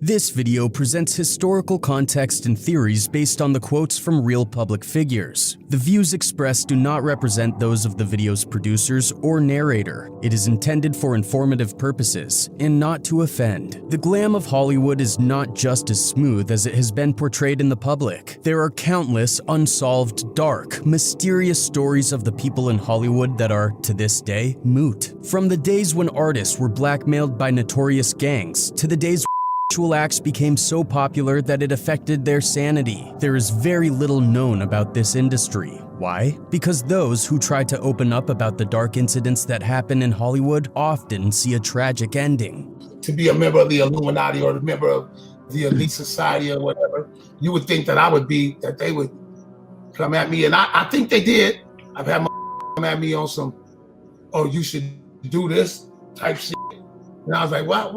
This video presents historical context and theories based on the quotes from real public figures. The views expressed do not represent those of the video's producers or narrator. It is intended for informative purposes and not to offend. The glam of Hollywood is not just as smooth as it has been portrayed in the public. There are countless unsolved, dark, mysterious stories of the people in Hollywood that are, to this day, moot. From the days when artists were blackmailed by notorious gangs to the days sexual acts became so popular that it affected their sanity. There is very little known about this industry. Why? Because those who try to open up about the dark incidents that happen in Hollywood often see a tragic ending. To be a member of the Illuminati or a member of the elite society or whatever, you would think that I would be, that they would come at me. And I think they did. I've had come at me on some, oh, you should do this type shit. And I was like, what?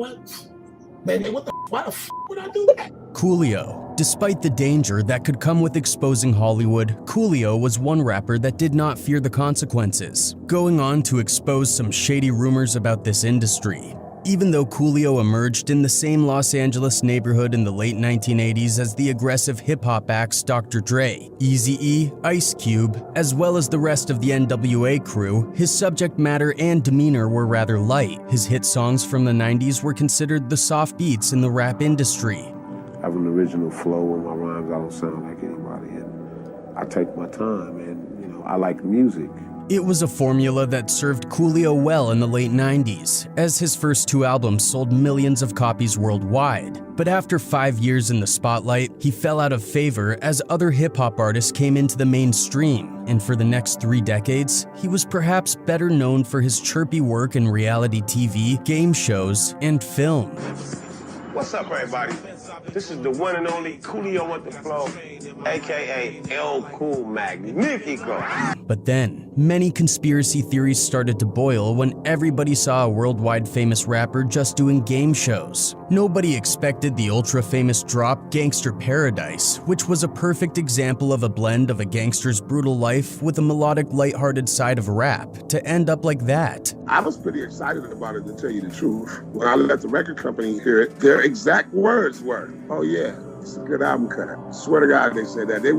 Man, why the f would I do that? Coolio. Despite the danger that could come with exposing Hollywood, Coolio was one rapper that did not fear the consequences, going on to expose some shady rumors about this industry. Even though Coolio emerged in the same Los Angeles neighborhood in the late 1980s as the aggressive hip-hop acts Dr. Dre, Eazy-E, Ice Cube, as well as the rest of the NWA crew, his subject matter and demeanor were rather light. His hit songs from the 90s were considered the soft beats in the rap industry. I have an original flow in my rhymes. I don't sound like anybody, and I take my time, and I like music. It was a formula that served Coolio well in the late 90s, as his first two albums sold millions of copies worldwide. But after 5 years in the spotlight, he fell out of favor as other hip-hop artists came into the mainstream, and for the next 3 decades, he was perhaps better known for his chirpy work in reality TV, game shows, and film. What's up, everybody? This is the one and only Coolio with the flow, aka El Cool Magnifico. But then, many conspiracy theories started to boil when everybody saw a worldwide famous rapper just doing game shows. Nobody expected the ultra-famous drop Gangster Paradise, which was a perfect example of a blend of a gangster's brutal life with a melodic, lighthearted side of rap, to end up like that. I was pretty excited about it, to tell you the truth. When I let the record company hear it, their exact words were, "Oh yeah, it's a good album cut." Swear to God, they said that. They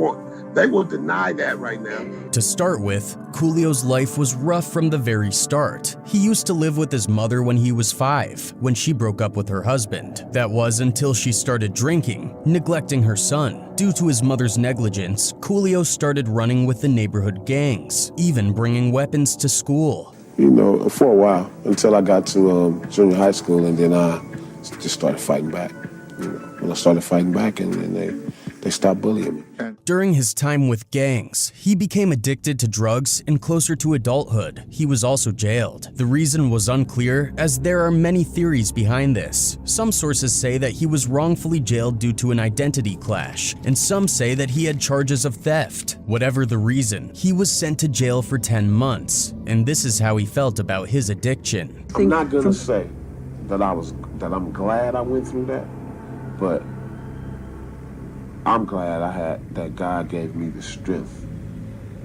won't deny that right now. To start with, Coolio's life was rough from the very start. He used to live with his mother when he was 5, when she broke up with her husband. That was until she started drinking, neglecting her son. Due to his mother's negligence, Coolio started running with the neighborhood gangs, even bringing weapons to school. For a while, until I got to junior high school, and then I just started fighting back. When I started fighting back, and then they stopped bullying me. During his time with gangs, he became addicted to drugs, and closer to adulthood, he was also jailed. The reason was unclear, as there are many theories behind this. Some sources say that he was wrongfully jailed due to an identity clash, and some say that he had charges of theft. Whatever the reason, he was sent to jail for 10 months, and this is how he felt about his addiction. I'm not gonna say that I'm glad I went through that, but I'm glad that God gave me the strength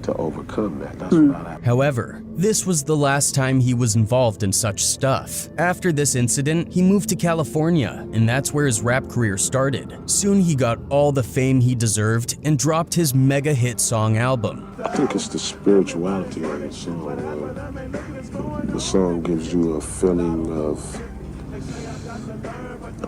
to overcome that. That's what I have. However, this was the last time he was involved in such stuff. After this incident, he moved to California, and that's where his rap career started. Soon he got all the fame he deserved and dropped his mega hit song album. I think it's the spirituality of the song. The song gives you a feeling of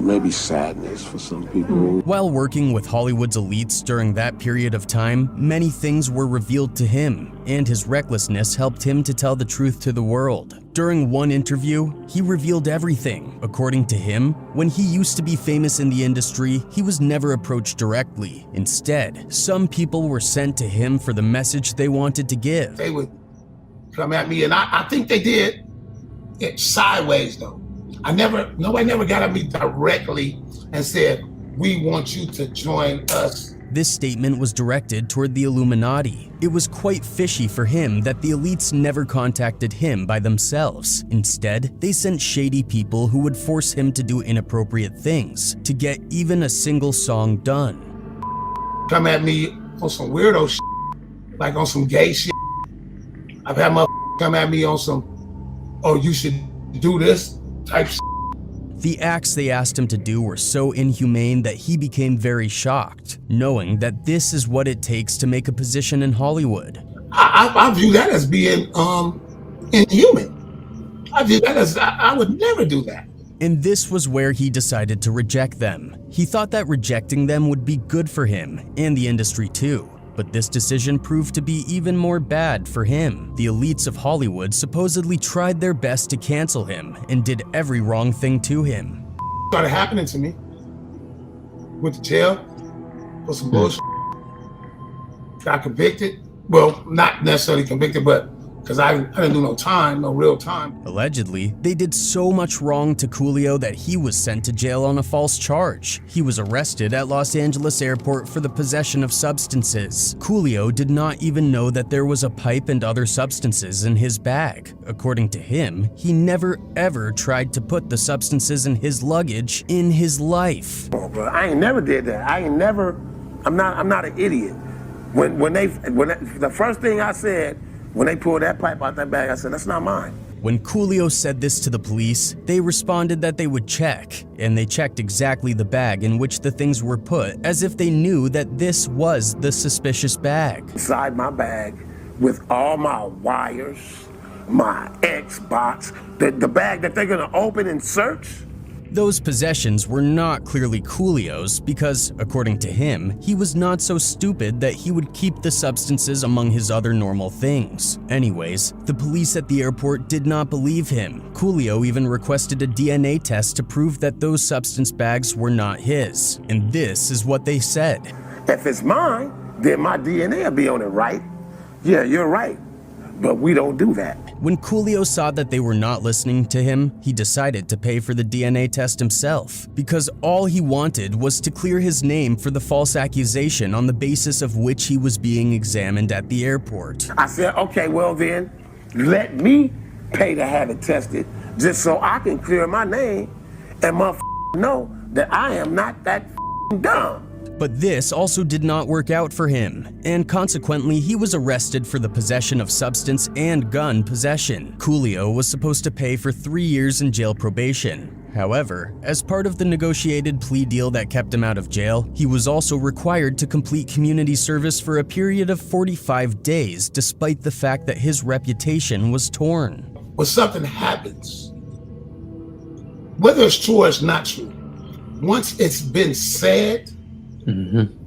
maybe sadness for some people. While working with Hollywood's elites during that period of time, many things were revealed to him, and his recklessness helped him to tell the truth to the world. During one interview, he revealed everything. According to him, when he used to be famous in the industry, he was never approached directly. Instead, some people were sent to him for the message they wanted to give. They would come at me, and I think they did it sideways though. Nobody never got at me directly and said, "We want you to join us." This statement was directed toward the Illuminati. It was quite fishy for him that the elites never contacted him by themselves. Instead, they sent shady people who would force him to do inappropriate things to get even a single song done. Come at me on some weirdo shit, like on some gay shit. I've had motherfuckers come at me on some, "Oh, you should do this" type shit. The acts they asked him to do were so inhumane that he became very shocked, knowing that this is what it takes to make a position in Hollywood. I view that as being inhuman. I view that as, I would never do that. And this was where he decided to reject them. He thought that rejecting them would be good for him and the industry too. But this decision proved to be even more bad for him. The elites of Hollywood supposedly tried their best to cancel him and did every wrong thing to him. Started happening to me. Went to jail for some bullshit. Got convicted. Well, not necessarily convicted, but because I didn't do no time, no real time. Allegedly, they did so much wrong to Coolio that he was sent to jail on a false charge. He was arrested at Los Angeles airport for the possession of substances. Coolio did not even know that there was a pipe and other substances in his bag. According to him, he never ever tried to put the substances in his luggage in his life. Oh, bro, I ain't never did that. I'm not an idiot. The first thing I said, when they pulled that pipe out that bag, I said, that's not mine. When Coolio said this to the police, they responded that they would check, and they checked exactly the bag in which the things were put, as if they knew that this was the suspicious bag. Inside my bag, with all my wires, my Xbox, the bag that they're gonna open and search. Those possessions were not clearly Coolio's because, according to him, he was not so stupid that he would keep the substances among his other normal things. Anyways, the police at the airport did not believe him. Coolio even requested a DNA test to prove that those substance bags were not his. And this is what they said. If it's mine, then my DNA will be on it, right? Yeah, you're right. But we don't do that. When Coolio saw that they were not listening to him, he decided to pay for the DNA test himself, because all he wanted was to clear his name for the false accusation on the basis of which he was being examined at the airport. I said, okay, well then, let me pay to have it tested, just so I can clear my name and know that I am not that dumb. But this also did not work out for him, and consequently he was arrested for the possession of substance and gun possession. Coolio was supposed to pay for 3 years in jail probation. However, as part of the negotiated plea deal that kept him out of jail, he was also required to complete community service for a period of 45 days, despite the fact that his reputation was torn. When something happens, whether it's true or it's not true, once it's been said,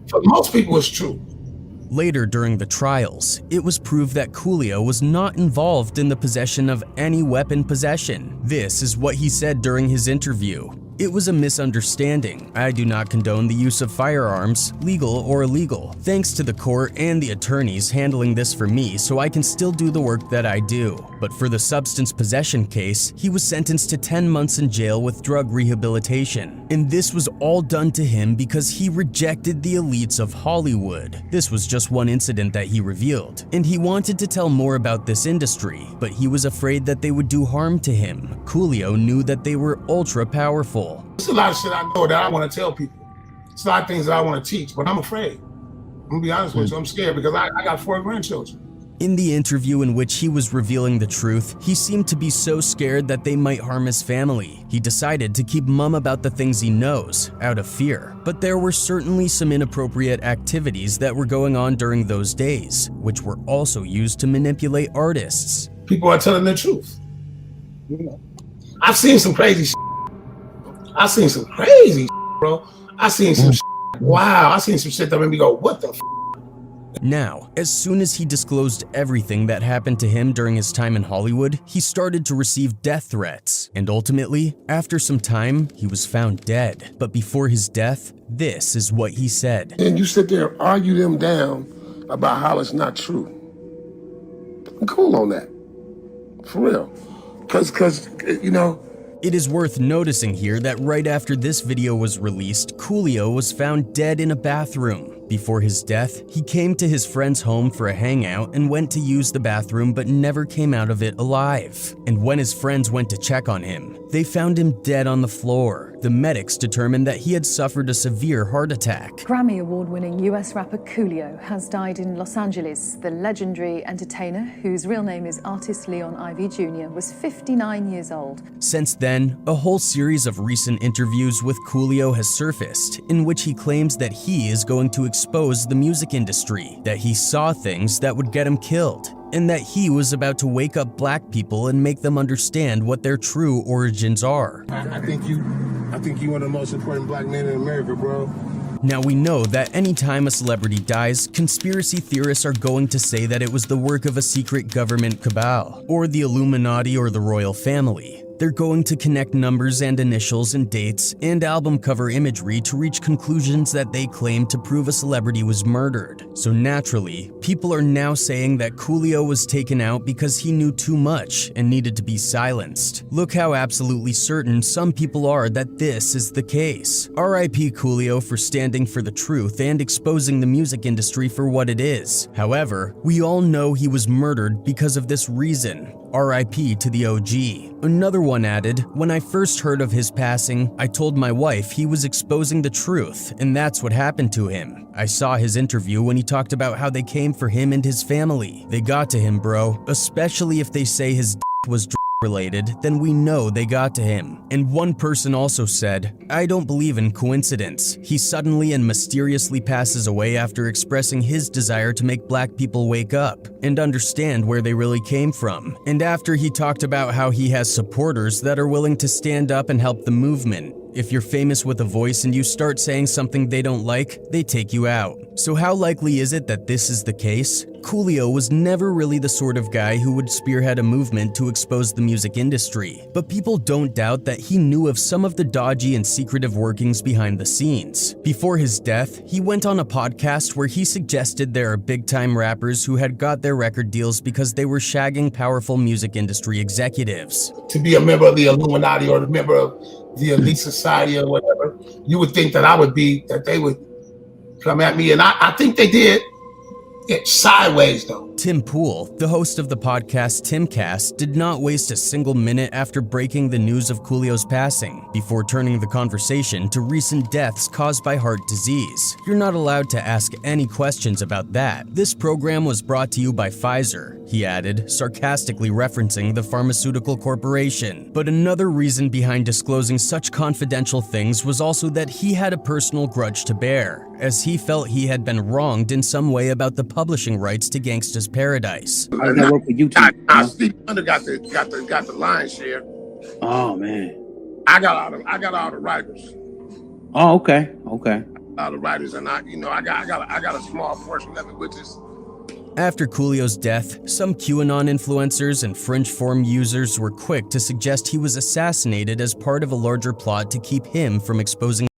for most people it's true. Later during the trials, it was proved that Coolio was not involved in the possession of any weapon possession. This is what he said during his interview. It was a misunderstanding. I do not condone the use of firearms, legal or illegal. Thanks to the court and the attorneys handling this for me so I can still do the work that I do. But for the substance possession case, he was sentenced to 10 months in jail with drug rehabilitation. And this was all done to him because he rejected the elites of Hollywood. This was just one incident that he revealed, and he wanted to tell more about this industry, but he was afraid that they would do harm to him. Coolio knew that they were ultra powerful. There's a lot of shit I know that I want to tell people. It's a lot of things that I want to teach, but I'm afraid. I'm gonna be honest with you, I'm scared because I got 4 grandchildren. In the interview in which he was revealing the truth, he seemed to be so scared that they might harm his family. He decided to keep mum about the things he knows, out of fear. But there were certainly some inappropriate activities that were going on during those days, which were also used to manipulate artists. People are telling the truth. You know, I've seen some crazy shit. I've seen some crazy shit, bro. I've seen some shit. Wow, I've seen some shit that made me go, what the f? Now, as soon as he disclosed everything that happened to him during his time in Hollywood, he started to receive death threats. And ultimately, after some time, he was found dead. But before his death, this is what he said. And you sit there and argue them down about how it's not true. I'm cool on that. For real. Cause you know, it is worth noticing here that right after this video was released, Coolio was found dead in a bathroom. Before his death, he came to his friend's home for a hangout and went to use the bathroom but never came out of it alive. And when his friends went to check on him, they found him dead on the floor. The medics determined that he had suffered a severe heart attack. Grammy Award-winning US rapper Coolio has died in Los Angeles. The legendary entertainer, whose real name is Artist Leon Ivy Jr., was 59 years old. Since then, a whole series of recent interviews with Coolio has surfaced, in which he claims that he is going to expose the music industry, that he saw things that would get him killed, and that he was about to wake up black people and make them understand what their true origins are. I think you one of the most important black men in America, bro. Now we know that anytime a celebrity dies, conspiracy theorists are going to say that it was the work of a secret government cabal, or the Illuminati or the royal family. They're going to connect numbers and initials and dates and album cover imagery to reach conclusions that they claim to prove a celebrity was murdered. So naturally, people are now saying that Coolio was taken out because he knew too much and needed to be silenced. Look how absolutely certain some people are that this is the case. R.I.P. Coolio for standing for the truth and exposing the music industry for what it is. However, we all know he was murdered because of this reason. R.I.P. to the OG. Another one added, "When I first heard of his passing, I told my wife he was exposing the truth, and that's what happened to him. I saw his interview when he talked about how they came for him and his family. They got to him, bro, especially if they say his was related, then we know they got to him." And one person also said, "I don't believe in coincidence. He suddenly and mysteriously passes away after expressing his desire to make black people wake up and understand where they really came from. And after he talked about how he has supporters that are willing to stand up and help the movement. If you're famous with a voice and you start saying something they don't like, they take you out." So how likely is it that this is the case? Coolio was never really the sort of guy who would spearhead a movement to expose the music industry, but people don't doubt that he knew of some of the dodgy and secretive workings behind the scenes. Before his death, he went on a podcast where he suggested there are big-time rappers who had got their record deals because they were shagging powerful music industry executives. To be a member of the Illuminati or a member of the elite society or whatever, you would think that they would come at me, and I think they did. It's sideways though. Tim Pool, the host of the podcast Timcast, did not waste a single minute after breaking the news of Coolio's passing, before turning the conversation to recent deaths caused by heart disease. You're not allowed to ask any questions about that. This program was brought to you by Pfizer, he added, sarcastically referencing the pharmaceutical corporation. But another reason behind disclosing such confidential things was also that he had a personal grudge to bear, as he felt he had been wronged in some way about the publishing rights to Gangsta's Paradise. How does that work with YouTube? Steve Wonder got the lion's share. Oh man. I got all the writers. Oh, okay. All the writers, and I got a small portion of it, which is. After Coolio's death, some QAnon influencers and fringe forum users were quick to suggest he was assassinated as part of a larger plot to keep him from exposing.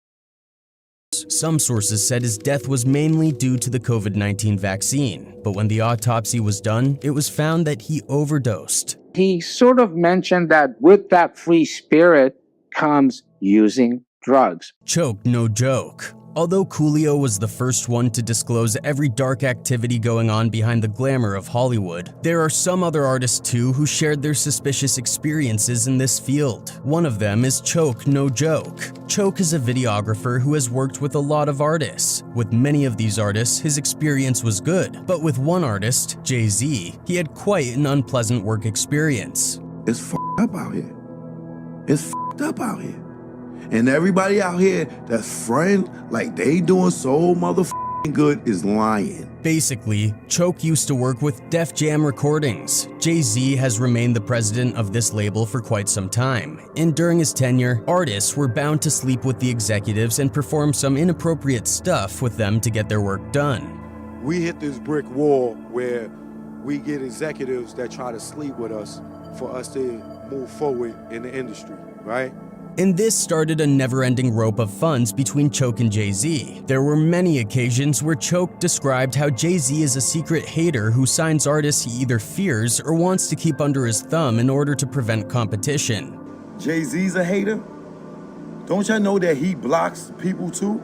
Some sources said his death was mainly due to the COVID-19 vaccine, but when the autopsy was done, it was found that he overdosed. He sort of mentioned that with that free spirit comes using drugs. Choke, no joke. Although Coolio was the first one to disclose every dark activity going on behind the glamour of Hollywood, there are some other artists too who shared their suspicious experiences in this field. One of them is Choke, no joke. Choke is a videographer who has worked with a lot of artists. With many of these artists, his experience was good, but with one artist, Jay-Z, he had quite an unpleasant work experience. It's f***ed up out here. It's f***ed up out here. And everybody out here that's friend, like they doing so motherfucking good is lying. Basically, Choke used to work with Def Jam Recordings. Jay-Z has remained the president of this label for quite some time, and during his tenure, artists were bound to sleep with the executives and perform some inappropriate stuff with them to get their work done. We hit this brick wall where we get executives that try to sleep with us for us to move forward in the industry, right? And this started a never-ending rope of funds between Choke and Jay-Z. There were many occasions where Choke described how Jay-Z is a secret hater who signs artists he either fears or wants to keep under his thumb in order to prevent competition. Jay-Z's a hater? Don't y'all know that he blocks people too?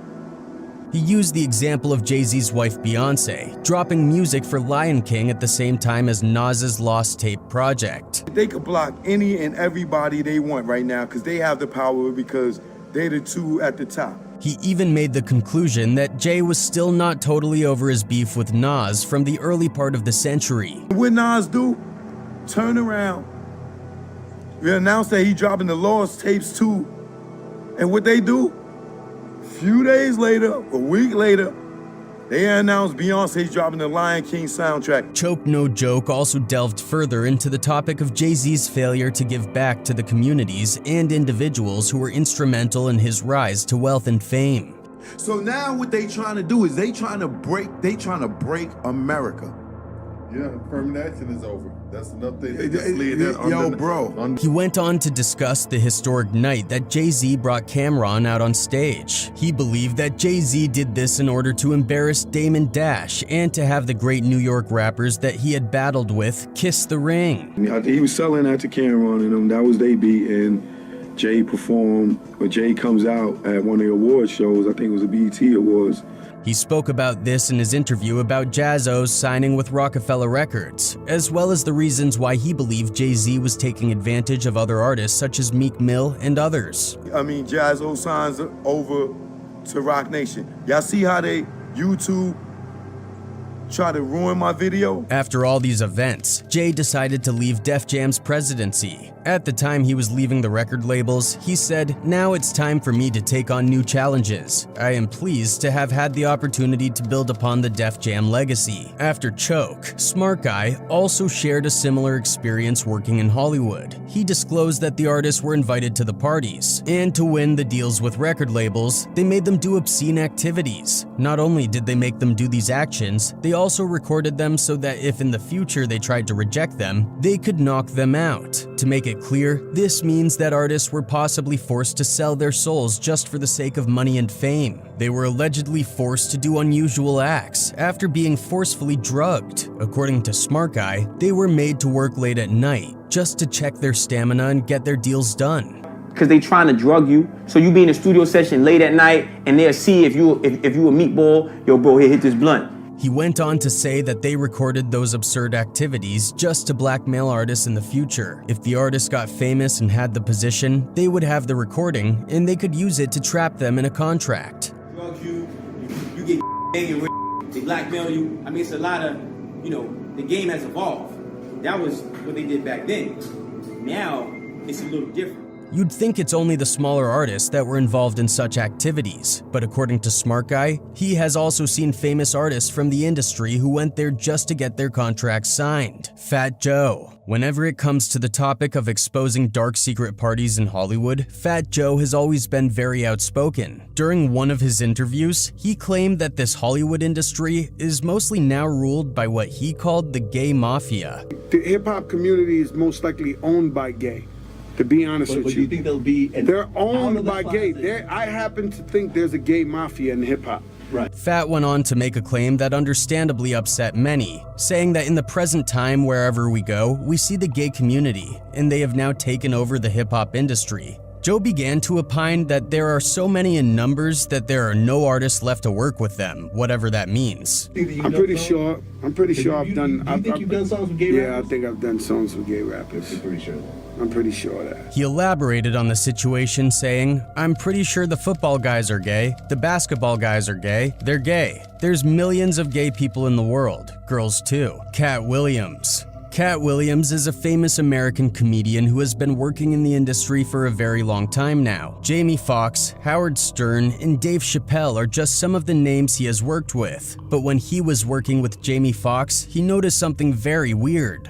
He used the example of Jay-Z's wife Beyonce, dropping music for Lion King at the same time as Nas's Lost Tape project. They could block any and everybody they want right now because they have the power, because they the two at the top. He even made the conclusion that Jay was still not totally over his beef with Nas from the early part of the century. What Nas do? Turn around. We announced that he dropping the Lost tapes too. And what they do? A few days later, a week later, they announced Beyonce's dropping the Lion King soundtrack. Choke No Joke also delved further into the topic of Jay-Z's failure to give back to the communities and individuals who were instrumental in his rise to wealth and fame. So now what they trying to do is they trying to break America. Yeah, permanent action is over. That's enough thing. They just slid that Yo, bro. He went on to discuss the historic night that Jay-Z brought Cameron out on stage. He believed that Jay-Z did this in order to embarrass Damon Dash and to have the great New York rappers that he had battled with kiss the ring. He was selling that to Cameron and them. That was they beat, and Jay performed, or Jay comes out at one of the award shows. I think it was the BET Awards. He spoke about this in his interview about Jaz-O's signing with Rockefeller Records, as well as the reasons why he believed Jay-Z was taking advantage of other artists such as Meek Mill and others. I mean, Jaz-O signs over to Roc Nation. Y'all see how they YouTube try to ruin my video? After all these events, Jay decided to leave Def Jam's presidency. At the time he was leaving the record labels, he said, "Now it's time for me to take on new challenges. I am pleased to have had the opportunity to build upon the Def Jam legacy." After Choke, Smart Guy also shared a similar experience working in Hollywood. He disclosed that the artists were invited to the parties, and to win the deals with record labels, they made them do obscene activities. Not only did they make them do these actions, they also recorded them so that if in the future they tried to reject them, they could knock them out. To make it clear, this means that artists were possibly forced to sell their souls just for the sake of money and fame. They were allegedly forced to do unusual acts after being forcefully drugged. According to Smart Guy, they were made to work late at night just to check their stamina and get their deals done. Because they trying to drug you, so you be in a studio session late at night and they'll see if you a meatball, yo bro, here, hit this blunt. He went on to say that they recorded those absurd activities just to blackmail artists in the future. If the artist got famous and had the position, they would have the recording and they could use it to trap them in a contract. Drug you get and they blackmail you. I mean, it's a lot of, the game has evolved. That was what they did back then. Now, it's a little different. You'd think it's only the smaller artists that were involved in such activities, but according to Smart Guy, he has also seen famous artists from the industry who went there just to get their contracts signed. Fat Joe. Whenever it comes to the topic of exposing dark secret parties in Hollywood, Fat Joe has always been very outspoken. During one of his interviews, he claimed that this Hollywood industry is mostly now ruled by what he called the gay mafia. The hip-hop community is most likely owned by gay. To be honest with you, think they'll be? They're owned by gay. I happen to think there's a gay mafia in hip hop. Right. Fat went on to make a claim that understandably upset many, saying that in the present time, wherever we go, we see the gay community, and they have now taken over the hip hop industry. Joe began to opine that there are so many in numbers that there are no artists left to work with them, whatever that means. I'm pretty sure I've done. You think you've done songs with gay rappers? Yeah, I think I've done songs with gay rappers. You're pretty sure. I'm pretty sure of that. He elaborated on the situation, saying, "I'm pretty sure the football guys are gay, the basketball guys are gay, they're gay. There's millions of gay people in the world, girls too." Cat Williams. Cat Williams is a famous American comedian who has been working in the industry for a very long time now. Jamie Foxx, Howard Stern, and Dave Chappelle are just some of the names he has worked with. But when he was working with Jamie Foxx, he noticed something very weird.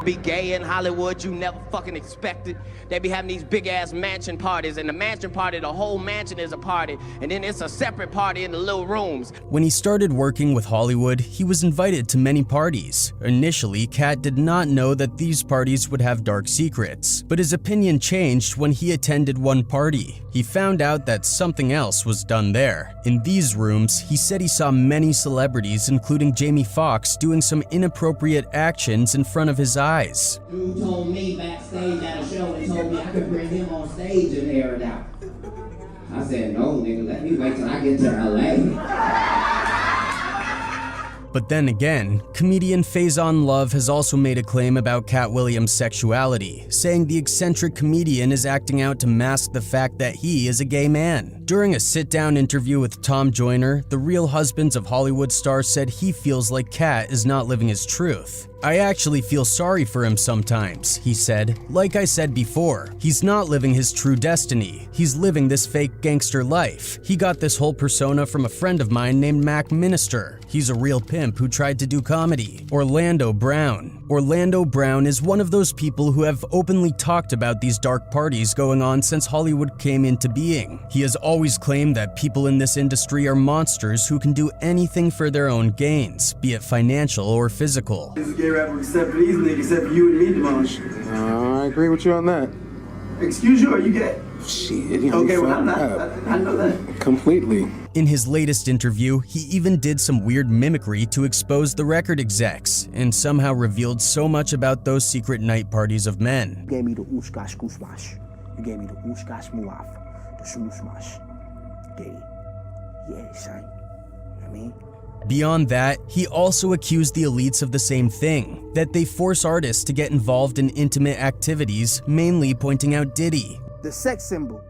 Be gay in Hollywood, you never fucking expected. They be having these big ass mansion parties, and the mansion party, the whole mansion is a party, and then it's a separate party in the little rooms. When he started working with Hollywood, he was invited to many parties. Initially, Cat did not know that these parties would have dark secrets, but his opinion changed when he attended one party. He found out that something else was done there. In these rooms, he said he saw many celebrities, including Jamie Foxx, doing some inappropriate actions in front of his eyes. Dude told me backstage at a show and told me I could bring him on stage and air it out. I said, no, nigga, let me wait till I get to LA. But then again, comedian Faison Love has also made a claim about Cat Williams' sexuality, saying the eccentric comedian is acting out to mask the fact that he is a gay man. During a sit-down interview with Tom Joyner, the Real Husbands of Hollywood star said he feels like Cat is not living his truth. "I actually feel sorry for him sometimes," he said. "Like I said before, he's not living his true destiny. He's living this fake gangster life. He got this whole persona from a friend of mine named Mac Minister. He's a real pimp who tried to do comedy." Orlando Brown. Orlando Brown is one of those people who have openly talked about these dark parties going on since Hollywood came into being. He has always claimed that people in this industry are monsters who can do anything for their own gains, be it financial or physical. Gay rapper except for these niggas, except for you and me, Demosh. I agree with you on that. Excuse you, are you gay? Shit, you know, okay, well, I'm not. I know that. Completely. In his latest interview, he even did some weird mimicry to expose the record execs, and somehow revealed so much about those secret night parties of men. You gave me the ooshkash kusmash. You gave me the ooshkash muaf. The shmushmash. Gay. Yeah, son. You know what I mean? Beyond that, he also accused the elites of the same thing, that they force artists to get involved in intimate activities, mainly pointing out Diddy. The sex symbol.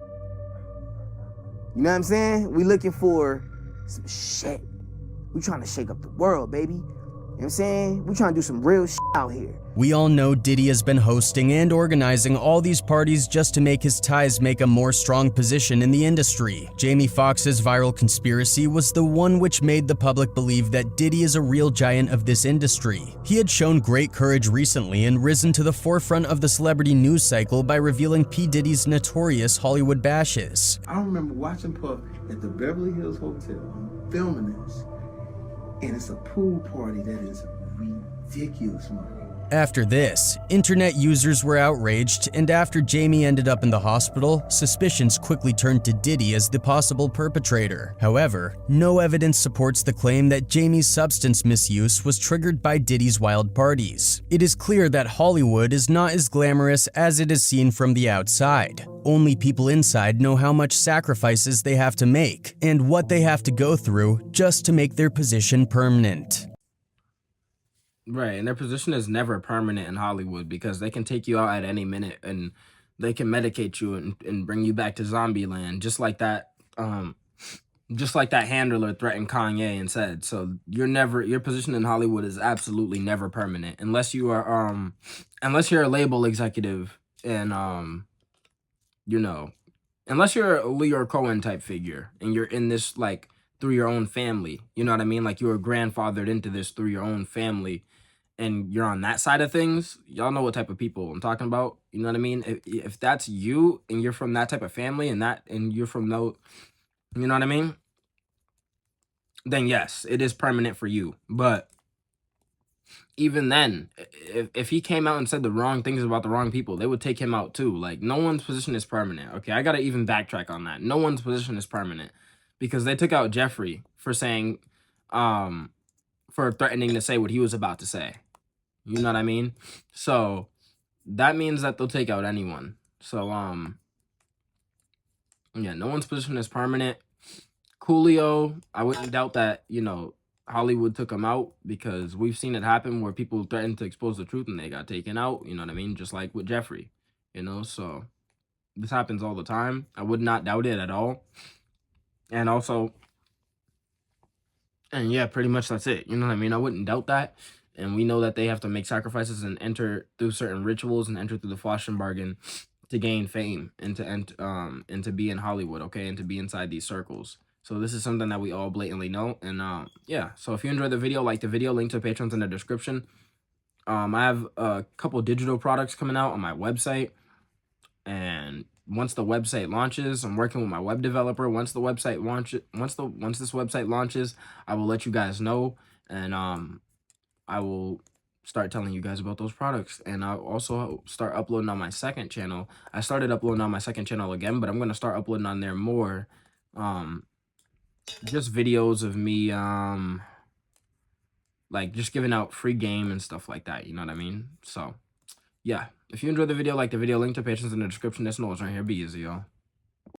You know what I'm saying? We looking for some shit. We trying to shake up the world, baby. You know what I'm saying? We trying to do some real shit out here. We all know Diddy has been hosting and organizing all these parties just to make his ties make a more strong position in the industry. Jamie Foxx's viral conspiracy was the one which made the public believe that Diddy is a real giant of this industry. He had shown great courage recently and risen to the forefront of the celebrity news cycle by revealing P. Diddy's notorious Hollywood bashes. I remember watching Puff at the Beverly Hills Hotel, filming this, and it's a pool party that is ridiculous, man. After this, internet users were outraged, and after Jamie ended up in the hospital, suspicions quickly turned to Diddy as the possible perpetrator. However, no evidence supports the claim that Jamie's substance misuse was triggered by Diddy's wild parties. It is clear that Hollywood is not as glamorous as it is seen from the outside. Only people inside know how much sacrifices they have to make, and what they have to go through just to make their position permanent. Right, and their position is never permanent in Hollywood because they can take you out at any minute and they can medicate you and bring you back to zombie land, just like that handler threatened Kanye and said. So your position in Hollywood is absolutely never permanent unless you are unless you're a label executive and unless you're a Leo Cohen type figure and you're in this like through your own family, you know what I mean? Like you were grandfathered into this through your own family. And you're on that side of things, y'all know what type of people I'm talking about. You know what I mean? If that's you and you're from that type of family and you're from you know what I mean? Then yes, it is permanent for you. But even then, if he came out and said the wrong things about the wrong people, they would take him out too. Like no one's position is permanent. Okay, I gotta even backtrack on that. No one's position is permanent because they took out Jeffrey for saying, for threatening to say what he was about to say. You know what I mean? So that means that they'll take out anyone. So yeah, no one's position is permanent. Coolio, I wouldn't doubt that, Hollywood took him out because we've seen it happen where people threatened to expose the truth and they got taken out, you know what I mean? Just like with Jeffrey, so this happens all the time. I would not doubt it at all. And also, and yeah, pretty much that's it. You know what I mean? I wouldn't doubt that. And we know that they have to make sacrifices and enter through certain rituals and enter through the Fallschirmbargen to gain fame and to be in Hollywood, okay, and to be inside these circles. So this is something that we all blatantly know. And yeah, so if you enjoyed the video, like the video, link to Patrons in the description. I have a couple digital products coming out on my website. And once the website launches, I'm working with my web developer. Once this website launches, I will let you guys know. And I will start telling you guys about those products. And I'll also start uploading on my second channel. I started uploading on my second channel again, but I'm going to start uploading on there more. Just videos of me, like just giving out free game and stuff like that. You know what I mean? So, yeah. If you enjoyed the video, like the video, link to Patrons in the description. This note right here. Be easy, y'all.